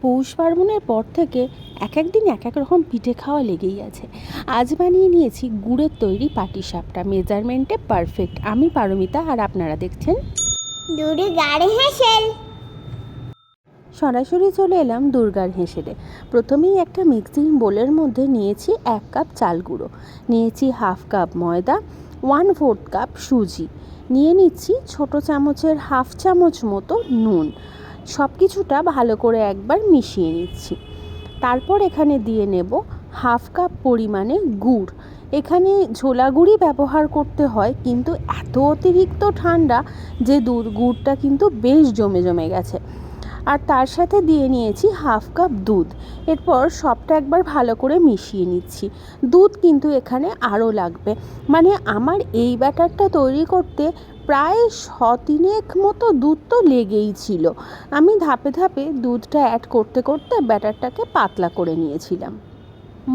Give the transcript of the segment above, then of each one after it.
পৌষ পার্বণের পর থেকে এক এক দিন এক এক রকম পিঠে খাওয়া লেগেই আছে। আজ বানিয়ে নিয়েছি গুড়ের তৈরি পাটিসাপটা, মেজারমেন্টে পারফেক্ট। আমি পারমিতা, আর আপনারা দেখছেন দুর্গার হেসেল। সরাসরি চলে এলাম দুর্গার হেসেলে। প্রথমেই একটা মিক্সিং বোলের মধ্যে নিয়েছি 1 কাপ চাল গুঁড়ো, নিয়েছি 1/2 কাপ ময়দা, 1/4 কাপ সুজি, নিয়ে নিচ্ছি ছোট চামচের 1/2 চামচ মতো নুন। সব কিছুটা ভালো করে একবার মিশিয়ে নিচ্ছি। তারপর এখানে দিয়ে নেব 1/2 কাপ পরিমাণে গুড়। এখানে ঝোলা গুড়ই ব্যবহার করতে হয়, কিন্তু এত অতিরিক্ত ঠান্ডা যে গুড়টা কিন্তু বেশ জমে গেছে। আর তার সাথে দিয়ে নিয়েছি 1/2 কাপ দুধ। এরপর সবটা একবার ভালো করে মিশিয়ে নিচ্ছি। দুধ কিন্তু এখানে আরও লাগবে, মানে আমার এই ব্যাটারটা তৈরি করতে প্রায় 3 মতো দুধ তো লেগেই ছিল। আমি ধাপে ধাপে দুধটা অ্যাড করতে করতে ব্যাটারটাকে পাতলা করে নিয়েছিলাম।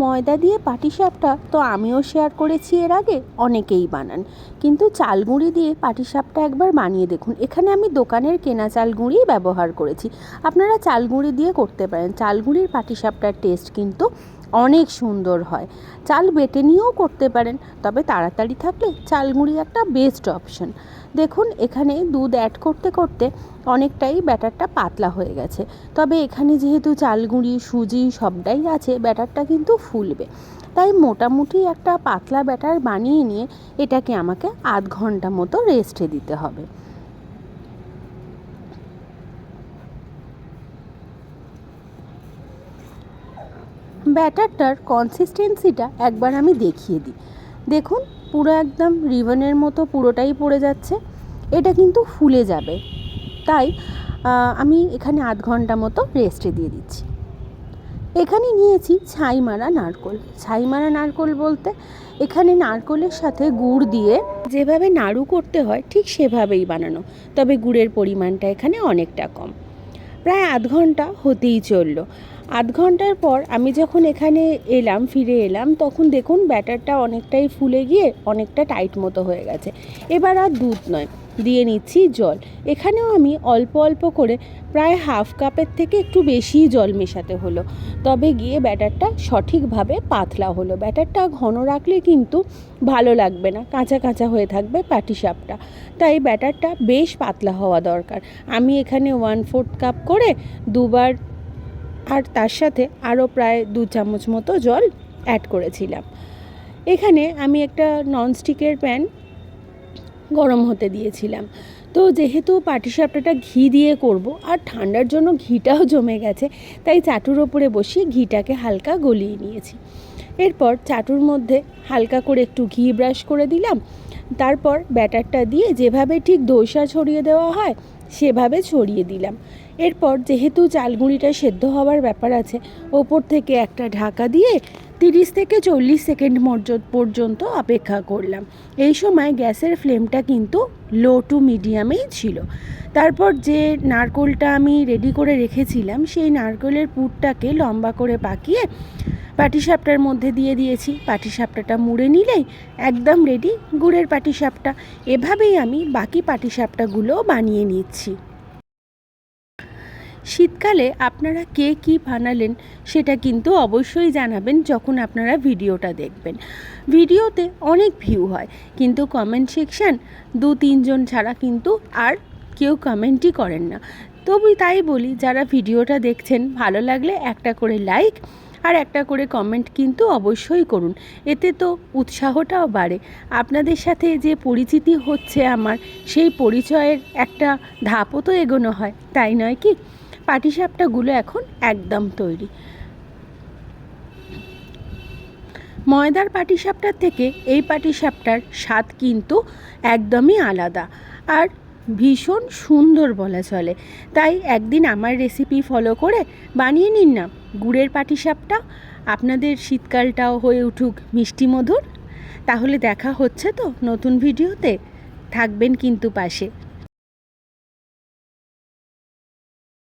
ময়দা দিয়ে পাটিসাপটা তো আমিও শেয়ার করেছি এর আগে, অনেকেই বানান, কিন্তু চালগুঁড়ি দিয়ে পাটিসাপটা একবার বানিয়ে দেখুন। এখানে আমি দোকানের কেনা চালগুঁড়িই ব্যবহার করেছি, আপনারা চালগুঁড়ি দিয়ে করতে পারেন। চালগুঁড়ির পাটিসাপটার টেস্ট কিন্তু অনেক সুন্দর হয়। চাল বেটে নিয়েও করতে পারেন, তবে তাড়াতাড়ি থাকলে চালগুঁড়ি একটা বেস্ট অপশন। দেখুন এখানে দুধ অ্যাড করতে করতে অনেকটাই ব্যাটারটা পাতলা হয়ে গেছে, তবে এখানে যেহেতু চালগুঁড়ি সুজি সবটাই আছে, ব্যাটারটা কিন্তু ফুলবে। তাই মোটামুটি একটা পাতলা ব্যাটার বানিয়ে নিয়ে এটাকে আমাকে আধ ঘন্টা মতো রেস্টে দিতে হবে। ব্যাটারটার কনসিস্টেন্সিটা একবার আমি দেখিয়ে দিই। দেখুন পুরো একদম রিবনের মতো পুরোটাই পড়ে যাচ্ছে, এটা কিন্তু ফুলে যাবে। তাই আমি এখানে আধ ঘন্টা মতো রেস্টে দিয়ে দিচ্ছি। এখানে নিয়েছি ছাই মারা নারকোল। ছাই মারা নারকোল বলতে এখানে নারকোলের সাথে গুড় দিয়ে যেভাবে নাড়ু করতে হয় ঠিক সেভাবেই বানানো, তবে গুড়ের পরিমাণটা এখানে অনেকটা কম। প্রায় আধ ঘন্টা হতেই চললো। আধ ঘন্টার পর আমি যখন এখানে ফিরে এলাম, তখন দেখুন ব্যাটারটা অনেকটাই ফুলে গিয়ে অনেকটা টাইট মতো হয়ে গেছে। এবার আর দুধ নয়, দিয়ে নিচ্ছি জল। এখানেও আমি অল্প অল্প করে প্রায় 1/2 কাপের থেকে একটু বেশিই জল মেশাতে হলো, তবে গিয়ে ব্যাটারটা সঠিকভাবে পাতলা হলো। ব্যাটারটা ঘন রাখলে কিন্তু ভালো লাগবে না, কাঁচা কাঁচা হয়ে থাকবে পাটিসাপটা। তাই ব্যাটারটা বেশ পাতলা হওয়া দরকার। আমি এখানে 1/4 কাপ করে দুবার, আর তার সাথে আরও প্রায় 2 চামচ মতো জল অ্যাড করেছিলাম। এখানে আমি একটা ননস্টিকের প্যান গরম হতে দিয়েছিলাম। তো যেহেতু পাটিসাপটাটা ঘি দিয়ে করব, আর ঠান্ডার জন্য ঘিটাও জমে গেছে, তাই চাটুর ওপরে বসিয়ে ঘিটাকে হালকা গলিয়ে নিয়েছি। এরপর চাটুর মধ্যে হালকা করে একটু ঘি ব্রাশ করে দিলাম। তারপর ব্যাটারটা দিয়ে যেভাবে ঠিক দোসা ছড়িয়ে দেওয়া হয় সেভাবে ছড়িয়ে দিলাম। এরপর যেহেতু চালগুঁড়িটা সেদ্ধ হওয়ার ব্যাপার আছে, ওপর থেকে একটা ঢাকা দিয়ে 30 থেকে 40 সেকেন্ড পর্যন্ত অপেক্ষা করলাম। এই সময় গ্যাসের ফ্লেমটা কিন্তু লো টু মিডিয়ামেই ছিল। তারপর যে নারকোলটা আমি রেডি করে রেখেছিলাম, সেই নারকোলের পুরটাকে লম্বা করে পাকিয়ে পাটিসাপটার মধ্যে দিয়ে দিয়েছি। পাটিসাপটাটা মুড়ে নিলেই একদম রেডি গুড়ের পাটিসাপটা। এভাবেই আমি বাকি পাটিসাপটাগুলো বানিয়ে নিচ্ছি। শীতকালে আপনারা কে কী বানালেন সেটা কিন্তু অবশ্যই জানাবেন যখন আপনারা ভিডিওটা দেখবেন। ভিডিওতে অনেক ভিউ হয়, কিন্তু কমেন্ট সেকশান 2-3 জন ছাড়া কিন্তু আর কেউ কমেন্টই করেন না। তবু তাই বলি, যারা ভিডিওটা দেখছেন ভালো লাগলে একটা করে লাইক আর একটা করে কমেন্ট কিন্তু অবশ্যই করুন, এতে তো উৎসাহটাও বাড়ে। আপনাদের সাথে যে পরিচিতি হচ্ছে আমার, সেই পরিচয়ের একটা ধাপও তো এগোনো হয়, তাই নয় কি? পাটিসাপটাগুলো এখন একদম তৈরি। ময়দার পাটিসাপটার থেকে এই পাটিসাপটার স্বাদ কিন্তু একদমই আলাদা, আর ভীষণ সুন্দর বলা চলে। তাই একদিন আমার রেসিপি ফলো করে বানিয়ে নিন না গুড়ের পাটিসাপটা। আপনাদের শীতকালটাও হয়ে উঠুক মিষ্টি মধুর। তাহলে দেখা হচ্ছে তো নতুন ভিডিওতে, থাকবেন কিন্তু পাশে।